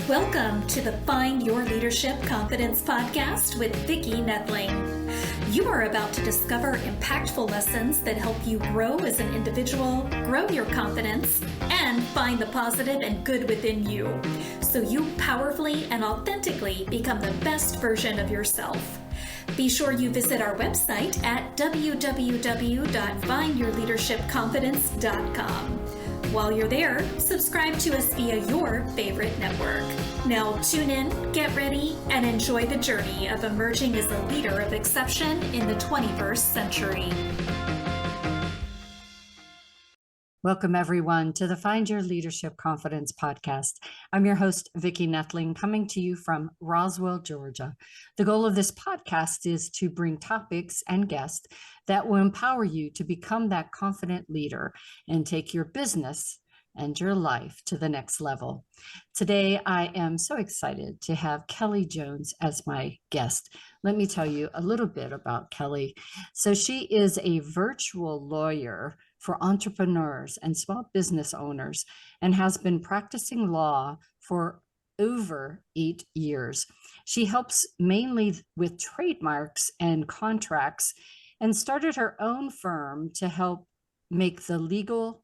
Welcome to the Find Your Leadership Confidence podcast with Vicki Noethling. You are about to discover impactful lessons that help you grow as an individual, grow your confidence, and find the positive and good within you, so you powerfully and authentically become the best version of yourself. Be sure you visit our website at www.findyourleadershipconfidence.com. While you're there, subscribe to us via your favorite network. Now tune in, get ready, and enjoy the journey of emerging as a leader of exception in the 21st century. Welcome, everyone, to the Find Your Leadership Confidence podcast. I'm your host, Vicki Noethling, coming to you from Roswell, Georgia. The goal of this podcast is to bring topics and guests that will empower you to become that confident leader and take your business and your life to the next level. Today, I am so excited to have Kelli Jones as my guest. Let me tell you a little bit about Kelli. So she is a virtual lawyer for entrepreneurs and small business owners and has been practicing law for over 8 years. She helps mainly with trademarks and contracts and started her own firm to help make the legal,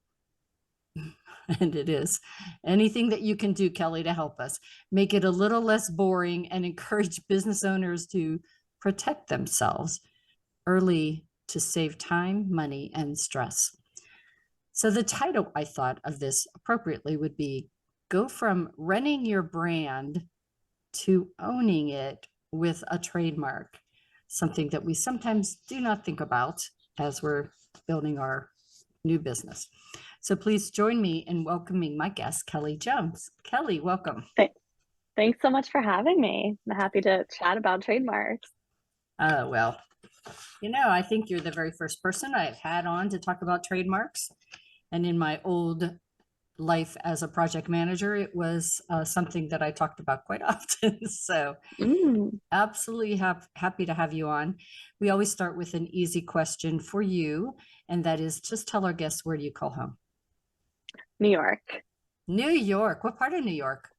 and it is anything that you can do, Kelli, to help us make it a little less boring and encourage business owners to protect themselves early to save time, money, and stress. So the title, I thought, of this appropriately would be Go from Running Your Brand to Owning It with a Trademark, something that we sometimes do not think about as we're building our new business. So please join me in welcoming my guest, Kelli Jones. Kelli, welcome. Thanks so much for having me. I'm happy to chat about trademarks. Well, I think you're the very first person I've had on to talk about trademarks. And in my old life as a project manager, it was something that I talked about quite often. So absolutely happy to have you on. We always start with an easy question for you, and that is just tell our guests, where do you call home? New York. New York. What part of New York?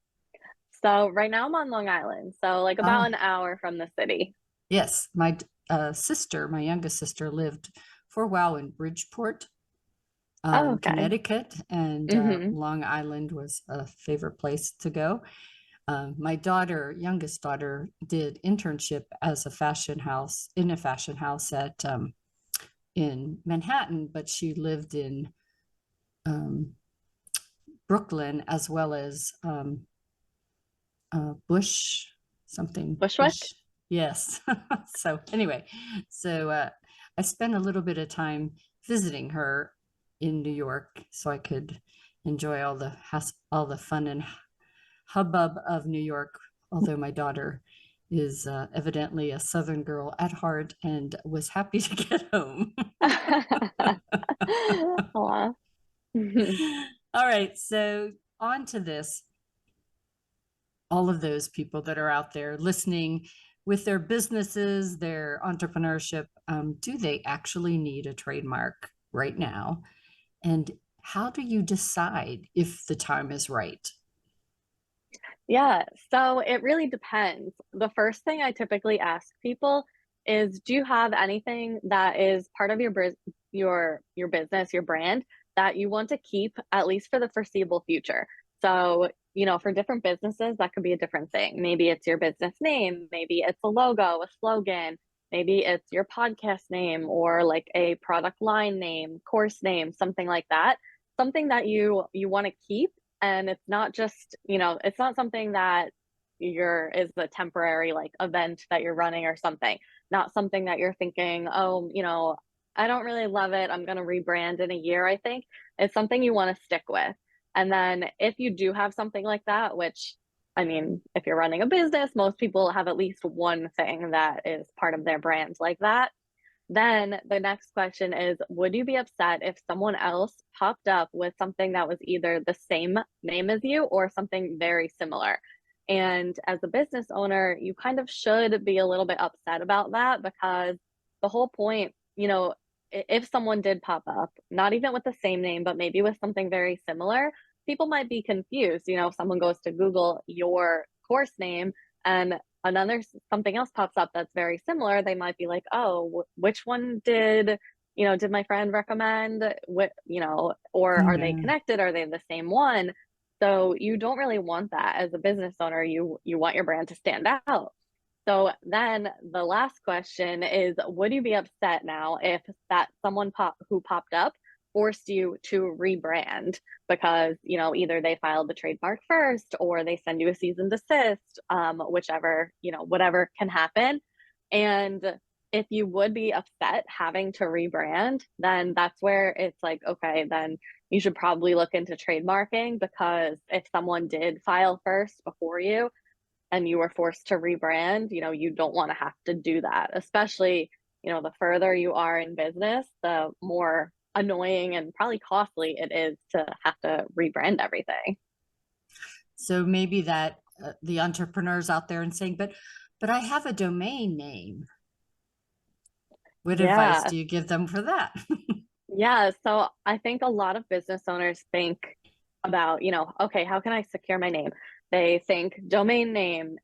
So right now I'm on Long Island, so like about an hour from the city. Yes, my youngest sister, lived for a while in Bridgeport, Connecticut, and Long Island was a favorite place to go. My youngest daughter, did internship as in a fashion house at in Manhattan, but she lived in Brooklyn as well as Bushwick. Yes. So anyway, I spent a little bit of time visiting her in New York so I could enjoy all the fun and hubbub of New York, although my daughter is evidently a Southern girl at heart and was happy to get home. All right, so on to this. All of those people that are out there listening with their businesses, their entrepreneurship, do they actually need a trademark right now? And how do you decide if the time is right? Yeah, so it really depends. The first thing I typically ask people is, do you have anything that is part of your business, your brand, that you want to keep at least for the foreseeable future? So, for different businesses, that could be a different thing. Maybe it's your business name, maybe it's a logo, a slogan, maybe it's your podcast name or like a product line name, course name, something like that. Something that you want to keep. And it's not just, it's not something that is a temporary like event that you're running or something, not something that you're thinking, oh, I don't really love it, I'm going to rebrand in a year. I think it's something you want to stick with. And then if you do have something like that, which, if you're running a business, most people have at least one thing that is part of their brand like that. Then the next question is, would you be upset if someone else popped up with something that was either the same name as you or something very similar? And as a business owner, you kind of should be a little bit upset about that, because the whole point, if someone did pop up, not even with the same name, but maybe with something very similar, people might be confused. If someone goes to Google your course name and something else pops up that's very similar, they might be like, oh, which one did my friend recommend? Or are they Yeah. connected? Are they the same one? So you don't really want that as a business owner. You want your brand to stand out. So then the last question is, would you be upset now if that someone who popped up forced you to rebrand because, either they filed the trademark first or they send you a cease and desist, whichever, whatever can happen. And if you would be upset having to rebrand, then that's where it's like, okay, then you should probably look into trademarking, because if someone did file first before you and you were forced to rebrand, you don't want to have to do that, especially, the further you are in business, the more annoying and probably costly it is to have to rebrand everything. So maybe that the entrepreneurs out there and saying, but I have a domain name. What advice Yeah. do you give them for that? Yeah. So I think a lot of business owners think about, okay, how can I secure my name? They think domain name,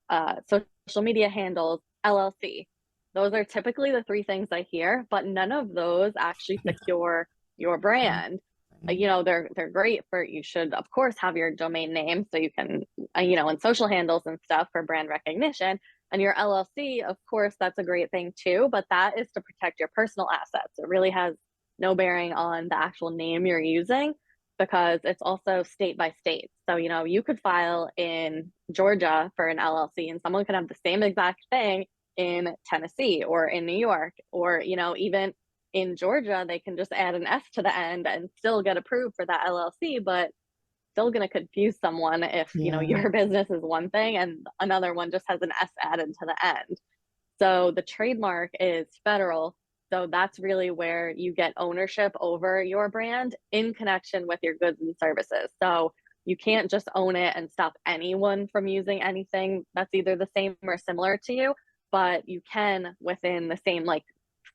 social media handles, LLC. Those are typically the three things I hear, but none of those actually secure your brand. They're great for, you should of course have your domain name so you can, and social handles and stuff for brand recognition. And your LLC, of course, that's a great thing too, but that is to protect your personal assets. It really has no bearing on the actual name you're using, because it's also state by state. So, you could file in Georgia for an LLC and someone could have the same exact thing in Tennessee or in New York, or, even in Georgia, they can just add an S to the end and still get approved for that LLC, but still going to confuse someone if, Yeah. your business is one thing and another one just has an S added to the end. So the trademark is federal. So that's really where you get ownership over your brand in connection with your goods and services. So you can't just own it and stop anyone from using anything that's either the same or similar to you, but you can within the same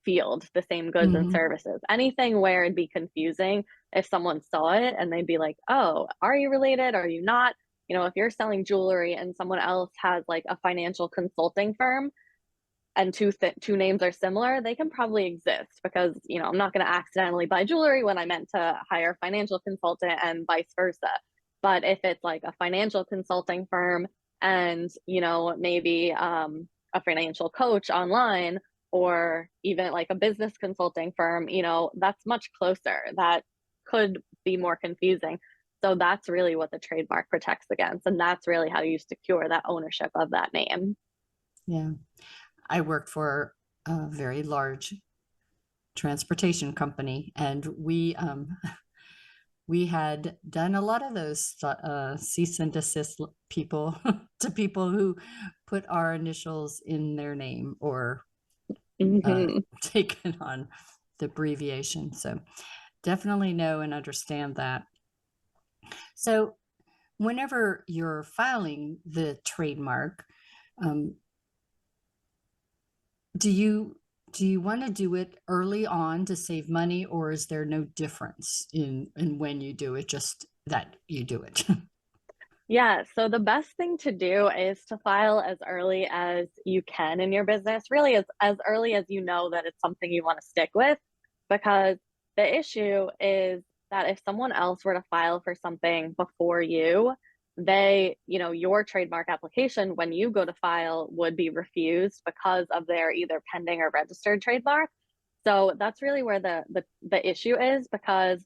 field, the same goods and services. Anything where it'd be confusing if someone saw it and they'd be like, oh, are you related? Are you not? If you're selling jewelry and someone else has a financial consulting firm, and two names are similar, they can probably exist, because I'm not going to accidentally buy jewelry when I meant to hire a financial consultant and vice versa. But if it's a financial consulting firm and maybe a financial coach online, or even a business consulting firm, that's much closer. That could be more confusing. So that's really what the trademark protects against, and that's really how you secure that ownership of that name. Yeah. I worked for a very large transportation company, and we had done a lot of those cease and desist people to people who put our initials in their name or taken on the abbreviation. So definitely know and understand that. So whenever you're filing the trademark, do you want to do it early on to save money, or is there no difference in when you do it, just that you do it? Yeah, so the best thing to do is to file as early as you can in your business, really as early as you know that it's something you want to stick with, because the issue is that if someone else were to file for something before you, your trademark application, when you go to file, would be refused because of their either pending or registered trademark. So that's really where the issue is, because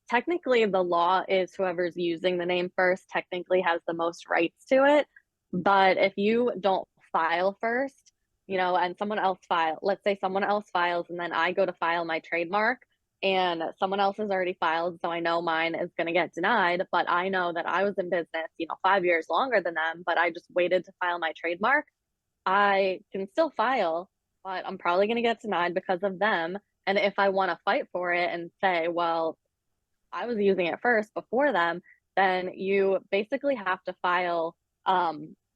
technically the law is whoever's using the name first technically has the most rights to it. But if you don't file first, and let's say someone else files and then I go to file my trademark and someone else has already filed, so I know mine is going to get denied, but I know that I was in business, 5 years longer than them, but I just waited to file my trademark. I can still file, but I'm probably going to get denied because of them. And if I want to fight for it and say, well, I was using it first before them, then you basically have to file.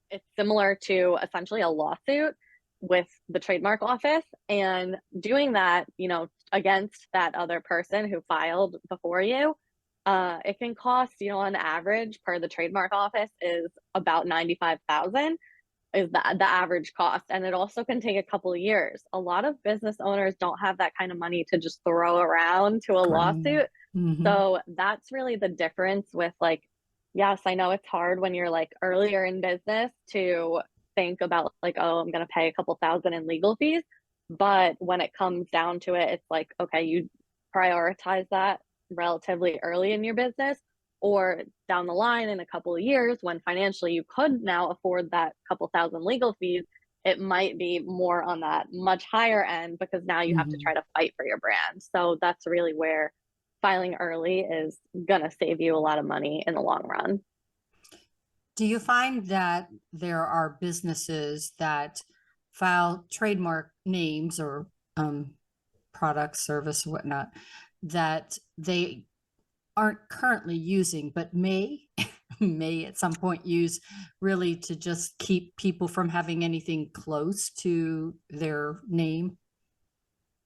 It's similar to essentially a lawsuit with the trademark office, and doing that, against that other person who filed before you, It can cost, on average per the trademark office is about 95,000 is the average cost. And it also can take a couple of years. A lot of business owners don't have that kind of money to just throw around to a Right. lawsuit. Mm-hmm. So that's really the difference with like, yes, I know it's hard when you're like earlier in business to think about like, oh, I'm going to pay a couple thousand in legal fees. But when it comes down to it, it's like, okay, you prioritize that relatively early in your business, or down the line in a couple of years when financially you could now afford that couple thousand legal fees, it might be more on that much higher end because now you have to Mm-hmm. try to fight for your brand. So that's really where filing early is going to save you a lot of money in the long run. Do you find that there are businesses that file trademark names or products, service, whatnot, that they aren't currently using, but may may at some point use, really to just keep people from having anything close to their name?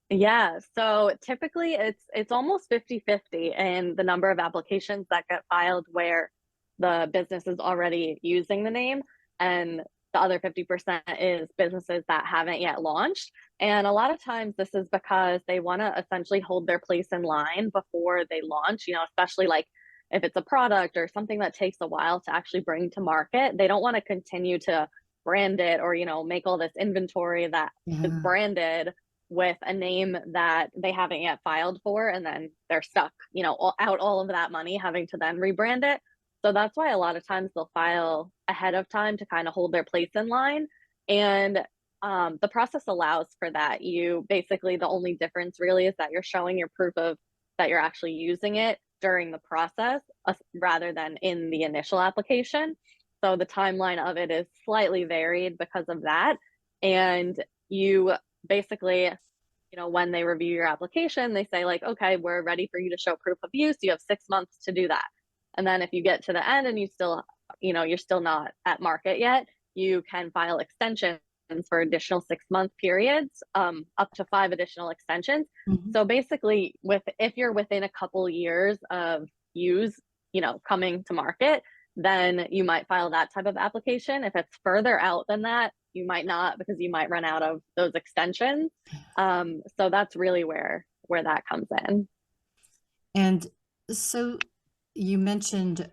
Yeah, so typically it's almost 50-50 in the number of applications that get filed where the business is already using the name, and the other 50% is businesses that haven't yet launched. And a lot of times this is because they want to essentially hold their place in line before they launch, especially like if it's a product or something that takes a while to actually bring to market. They don't want to continue to brand it or, make all this inventory that is Yeah. branded with a name that they haven't yet filed for, and then they're stuck, out all of that money having to then rebrand it. So that's why a lot of times they'll file ahead of time to kind of hold their place in line. And the process allows for that. You basically, the only difference really is that you're showing your proof of that you're actually using it during the process rather than in the initial application. So the timeline of it is slightly varied because of that. And you basically, when they review your application, they say like, okay, we're ready for you to show proof of use. You have 6 months to do that. And then if you get to the end and you still, you're still not at market yet, you can file extensions for additional 6 month periods, up to 5 additional extensions. Mhm. So basically, if you're within a couple years of use, coming to market, then you might file that type of application. If it's further out than that, you might not, because you might run out of those extensions. So that's really where that comes in. And so you mentioned,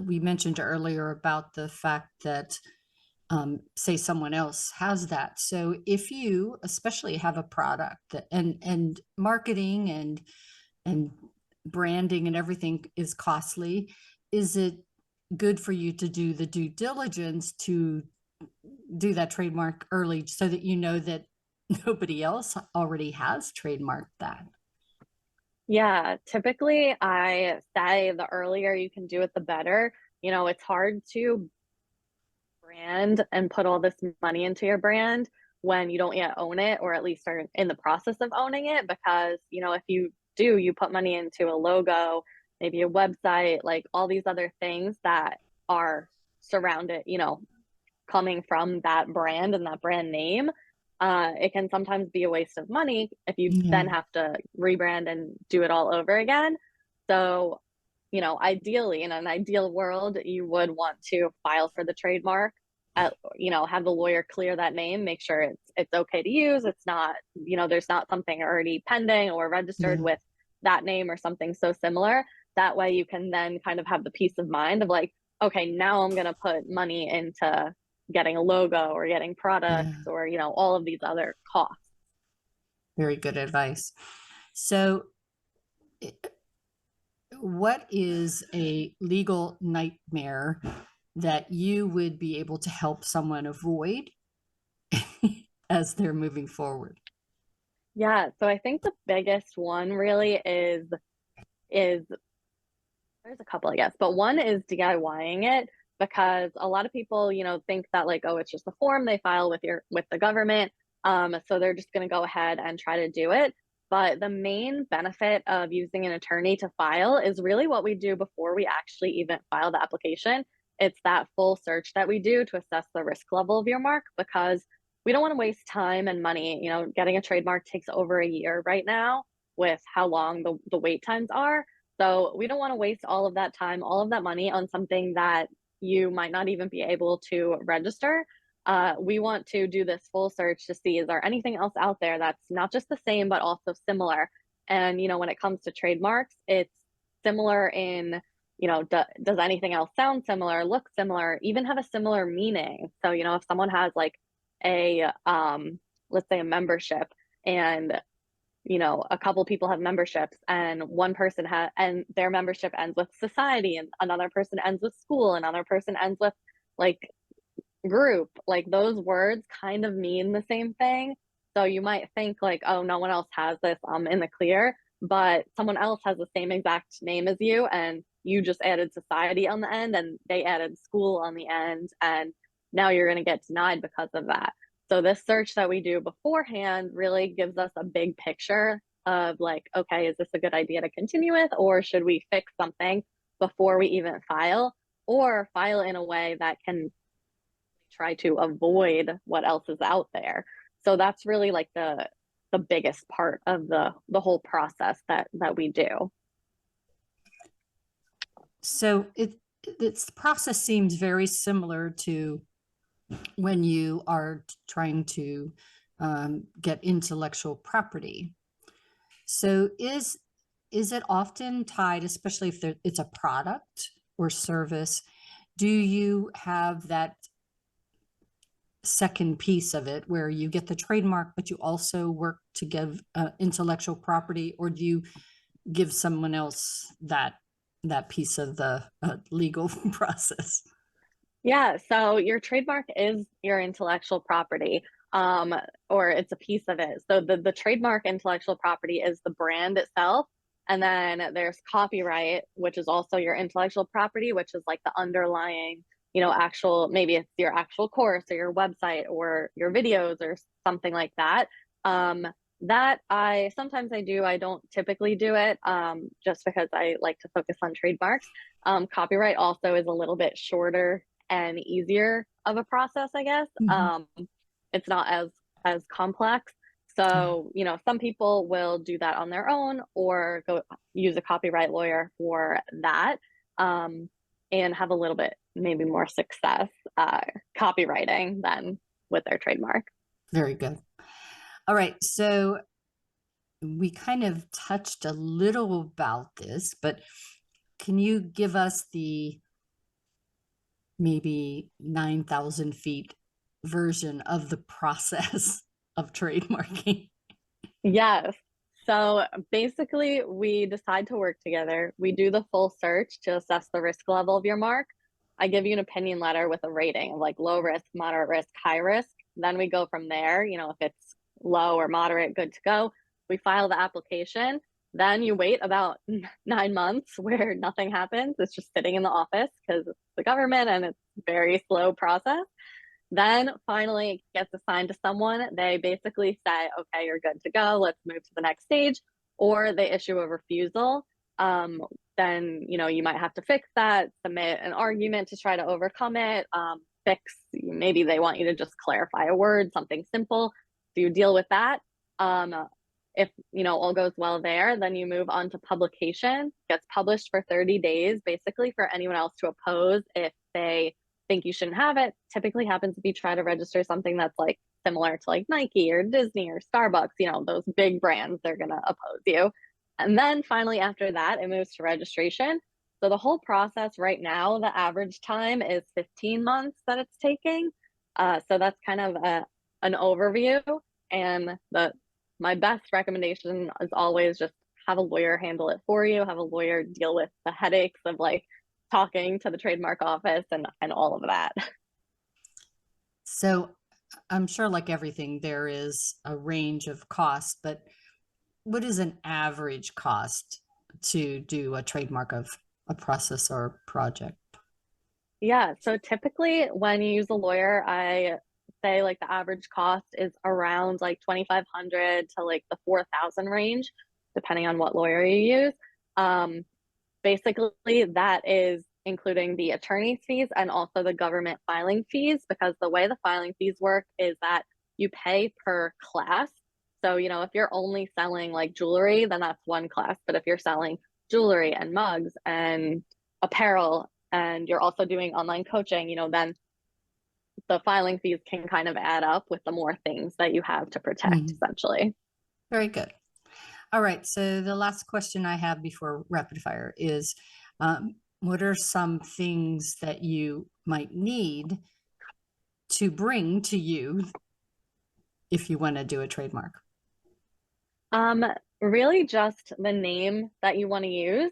we mentioned earlier about the fact that, say someone else has that. So if you especially have a product that, and marketing and branding and everything is costly, is it good for you to do the due diligence to do that trademark early so that you know that nobody else already has trademarked that? Yeah, typically I say the earlier you can do it, the better. It's hard to brand and put all this money into your brand when you don't yet own it, or at least are in the process of owning it, because if you do, you put money into a logo, maybe a website, like all these other things that are surrounded, coming from that brand and that brand name. It can sometimes be a waste of money if you Yeah. then have to rebrand and do it all over again. So, ideally, in an ideal world, you would want to file for the trademark. Have the lawyer clear that name, make sure it's okay to use. It's not, there's not something already pending or registered Yeah. with that name or something so similar. That way, you can then kind of have the peace of mind of like, okay, now I'm going to put money into getting a logo or getting products Yeah. or, all of these other costs. Very good advice. So, what is a legal nightmare that you would be able to help someone avoid as they're moving forward? Yeah, so I think the biggest one really is there's a couple, I guess, but one is DIYing it, because a lot of people, think that like, oh, it's just a form they file with the government. So they're just going to go ahead and try to do it. But the main benefit of using an attorney to file is really what we do before we actually even file the application. It's that full search that we do to assess the risk level of your mark, because we don't want to waste time and money. Getting a trademark takes over a year right now with how long the wait times are. So we don't want to waste all of that time, all of that money on something that you might not even be able to register. We want to do this full search to see, is there anything else out there that's not just the same, but also similar? And, when it comes to trademarks, it's similar in, does anything else sound similar, look similar, even have a similar meaning? So, if someone has like a, let's say a membership, and a couple people have memberships, and one person and their membership ends with society, and another person ends with school, another person ends with like group, like those words kind of mean the same thing. So you might think like, oh, no one else has this, I'm in the clear, but someone else has the same exact name as you, and you just added society on the end and they added school on the end, and now you're going to get denied because of that. So this search that we do beforehand really gives us a big picture of like, okay, is this a good idea to continue with, or should we fix something before we even file, or file in a way that can try to avoid what else is out there. So that's really like the biggest part of the whole process that we do. So its process seems very similar to when you are trying to get intellectual property. So is it often tied, especially if it's a product or service, do you have that second piece of it where you get the trademark, but you also work to give intellectual property, or do you give someone else that piece of the legal process? Yeah, so your trademark is your intellectual property, or it's a piece of it. So the trademark intellectual property is the brand itself. And then there's copyright, which is also your intellectual property, which is like the underlying, actual, maybe it's your actual course or your website or your videos or something like that. That sometimes I do, I don't typically do it, just because I like to focus on trademarks. Copyright also is a little bit shorter and easier of a process, I guess. It's not as complex. So, some people will do that on their own or go use a copyright lawyer for that, and have a little bit maybe more success copywriting than with their trademark. Very good. All right. So we kind of touched a little about this, but can you give us the maybe 9,000 feet version of the process of trademarking? Yes. So basically, we decide to work together. We do the full search to assess the risk level of your mark. I give you an opinion letter with a rating of like low risk, moderate risk, high risk. Then we go from there. If it's low or moderate, good to go. We file the application. Then you wait about 9 months where nothing happens. It's just sitting in the office because it's the government and it's a very slow process. Then finally it gets assigned to someone. They basically say, okay, you're good to go. Let's move to the next stage. Or they issue a refusal. Then, you might have to fix that, submit an argument to try to overcome it, maybe they want you to just clarify a word, something simple. So you deal with that. If, all goes well there, then you move on to publication. It gets published for 30 days, basically for anyone else to oppose if they think you shouldn't have it. Typically happens if you try to register something that's like similar to like Nike or Disney or Starbucks, those big brands, they're going to oppose you. And then finally after that, it moves to registration. So the whole process right now, the average time is 15 months that it's taking. So that's kind of an overview. And my best recommendation is always just have a lawyer handle it for you, have a lawyer deal with the headaches of like talking to the trademark office and all of that. So I'm sure like everything, there is a range of costs, but what is an average cost to do a trademark of a process or project? Yeah, so typically when you use a lawyer, I say like the average cost is around like 2,500 to like the 4,000 range, depending on what lawyer you use. Basically, that is including the attorney's fees and also the government filing fees, because the way the filing fees work is that you pay per class. So, if you're only selling like jewelry, then that's one class. But if you're selling jewelry and mugs and apparel, and you're also doing online coaching, then the filing fees can kind of add up with the more things that you have to protect, essentially. Very good. All right. So the last question I have before rapid fire is, what are some things that you might need to bring to you if you want to do a trademark? Really just the name that you want to use,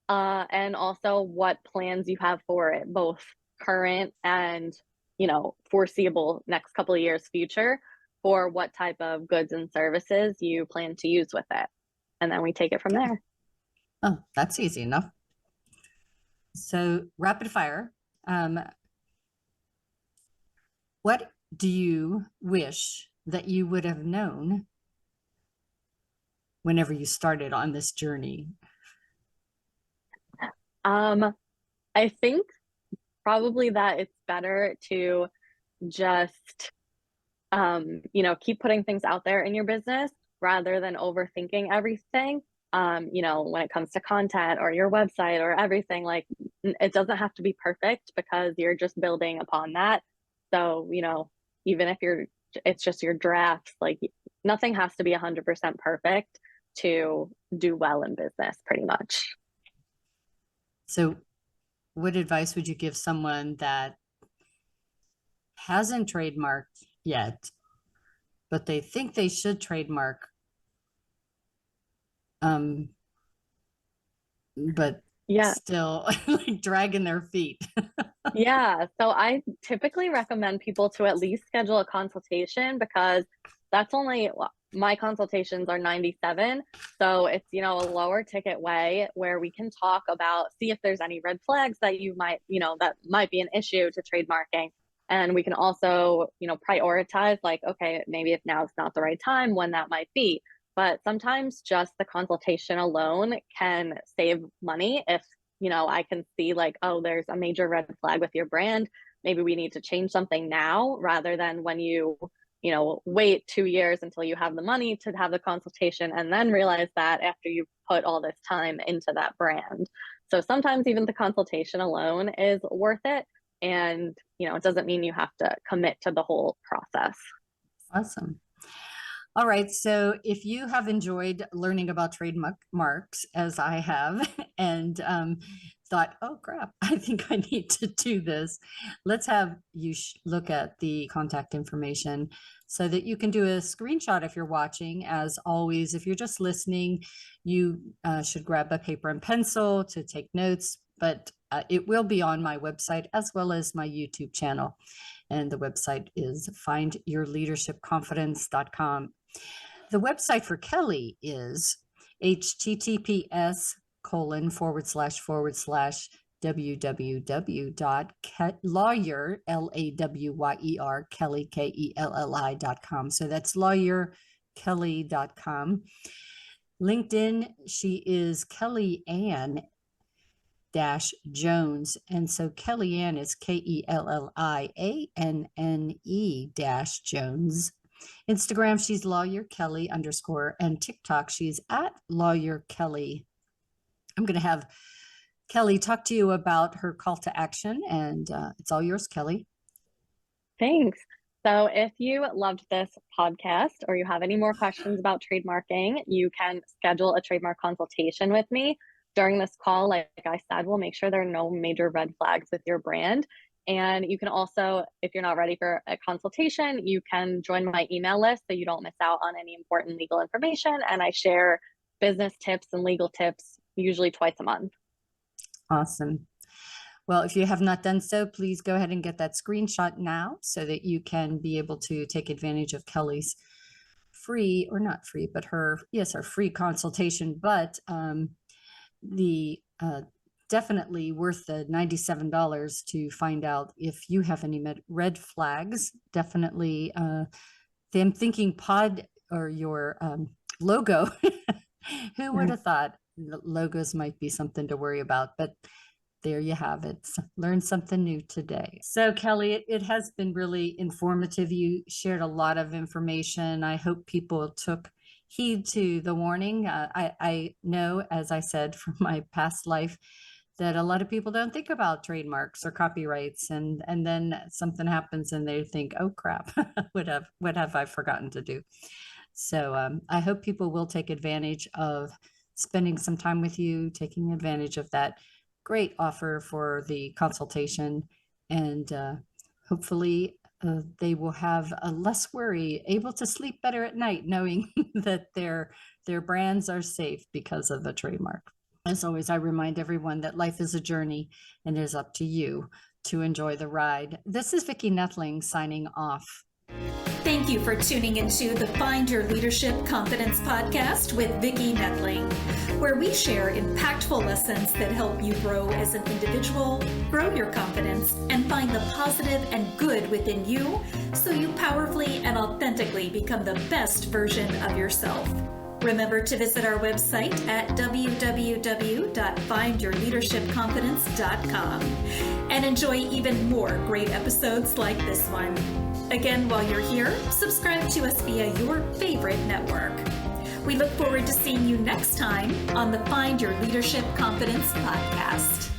and also what plans you have for it, both current and, foreseeable next couple of years future, for what type of goods and services you plan to use with it. And then we take it from there. Oh, that's easy enough. So rapid fire. What do you wish that you would have known whenever you started on this journey? I think probably that it's better to just, keep putting things out there in your business rather than overthinking everything. When it comes to content or your website or everything, like it doesn't have to be perfect because you're just building upon that. So, even if it's just your drafts, like nothing has to be 100% perfect to do well in business, pretty much. So what advice would you give someone that hasn't trademarked yet, but they think they should trademark, but Yeah. still like dragging their feet? Yeah. So I typically recommend people to at least schedule a consultation, because that's only, my consultations are 97. So it's, a lower ticket way where we can talk about, see if there's any red flags that you might, that might be an issue to trademarking. And we can also, prioritize, like, okay, maybe if now is not the right time, when that might be. But sometimes just the consultation alone can save money if, I can see like, oh, there's a major red flag with your brand. Maybe we need to change something now, rather than when you wait 2 years until you have the money to have the consultation and then realize that after you've put all this time into that brand. So sometimes even the consultation alone is worth it. And, it doesn't mean you have to commit to the whole process. Awesome. All right. So if you have enjoyed learning about trademarks, as I have, and thought, oh, crap, I think I need to do this, let's have you look at the contact information so that you can do a screenshot if you're watching. As always, if you're just listening, you should grab a paper and pencil to take notes, but it will be on my website as well as my YouTube channel. And the website is findyourleadershipconfidence.com. The website for Kelli is https://www.lawyer, LAWYER, Kelli, KELLI.com. So that's lawyerkelli.com. LinkedIn, she is Kelli Ann Jones. And so Kellyanne is KELLIANNE Jones. Instagram, she's lawyer Kelli _ and TikTok, she's at lawyer Kelli. I'm going to have Kelli talk to you about her call to action, and it's all yours, Kelli. Thanks. So if you loved this podcast or you have any more questions about trademarking, you can schedule a trademark consultation with me. During this call, like I said, we'll make sure there are no major red flags with your brand. And you can also, if you're not ready for a consultation, you can join my email list so you don't miss out on any important legal information. And I share business tips and legal tips usually twice a month. Awesome. Well, if you have not done so, please go ahead and get that screenshot now so that you can be able to take advantage of Kelli's free, or not free, but her free consultation. But the definitely worth the $97 to find out if you have any red flags. Definitely them thinking pod or your logo. Who would have thought logos might be something to worry about? But there you have it. Learn something new today. So Kelli, it has been really informative. You shared a lot of information. I hope people took heed to the warning. I know, as I said, from my past life, that a lot of people don't think about trademarks or copyrights, and then something happens and they think, oh crap, what have I forgotten to do? So I hope people will take advantage of spending some time with you, taking advantage of that great offer for the consultation, and hopefully they will have a less worry, able to sleep better at night, knowing that their brands are safe because of the trademark. As always, I remind everyone that life is a journey and it is up to you to enjoy the ride. This is Vicki Noethling signing off. Thank you for tuning into the Find Your Leadership Confidence podcast with Vicki Noethling, where we share impactful lessons that help you grow as an individual, grow your confidence, and find the positive and good within you so you powerfully and authentically become the best version of yourself. Remember to visit our website at www.findyourleadershipconfidence.com and enjoy even more great episodes like this one. Again, while you're here, subscribe to us via your favorite network. We look forward to seeing you next time on the Find Your Leadership Confidence podcast.